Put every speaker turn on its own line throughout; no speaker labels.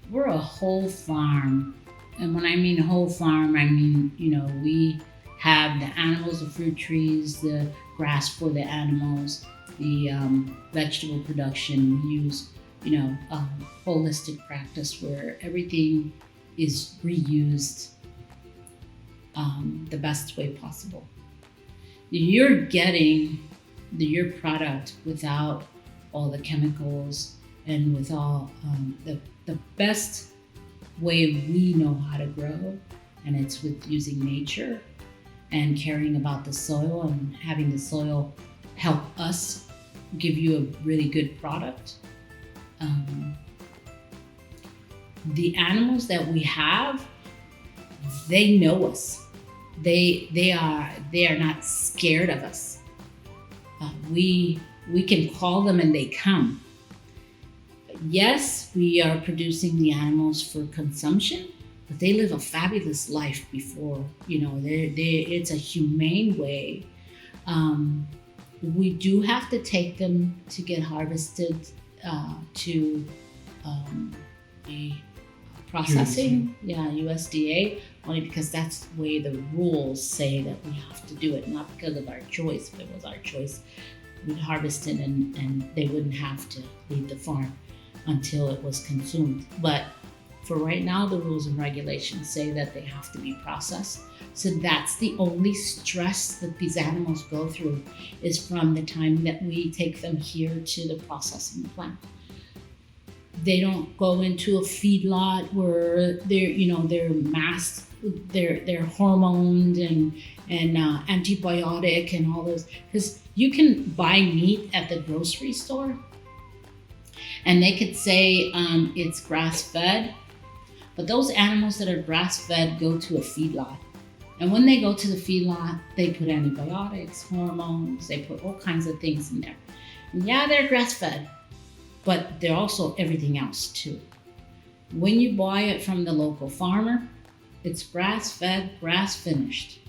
we're a whole farm. And when I mean whole farm, I mean, we have the animals, the fruit trees, the grass for the animals, the vegetable production. We use, holistic practice where everything is reused the best way possible. You're getting your product without all the chemicals and with all the best way we know how to grow, and it's with using nature and caring about the soil and having the soil help us give you a really good product. The animals that we have, they know us. They are not scared of us. We can call them and they come. Yes, we are producing the animals for consumption, but they live a fabulous life before. It's a humane way. We do have to take them to get harvested to a processing, USDA, only because that's the way the rules say that we have to do it, not because of our choice. If it was our choice, we'd harvest it and they wouldn't have to leave the farm until it was consumed. But for right now, the rules and regulations say that they have to be processed. So that's the only stress that these animals go through, is from the time that we take them here to the processing plant. They don't go into a feedlot where they're masked, they're hormoned and antibiotic and all those. Because you can buy meat at the grocery store, and they could say it's grass-fed, but those animals that are grass-fed go to a feedlot. And when they go to the feedlot, they put antibiotics, hormones, they put all kinds of things in there. And yeah, they're grass-fed, but they're also everything else too. When you buy it from the local farmer, it's grass-fed, grass-finished.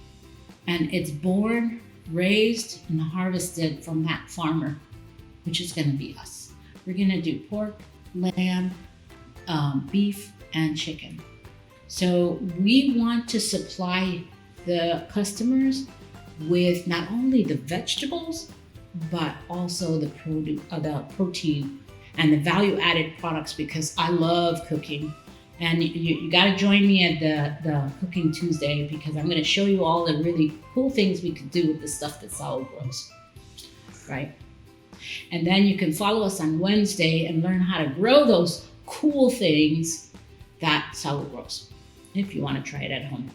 And it's born, raised, and harvested from that farmer, which is gonna be us. We're gonna do pork, lamb, beef, and chicken. So we want to supply the customers with not only the vegetables, but also the protein and the value-added products, because I love cooking. And you got to join me at the Cooking Tuesday, because I'm going to show you all the really cool things we could do with the stuff that Saul grows, right? And then you can follow us on Wednesday and learn how to grow those cool things that Saul grows, if you want to try it at home.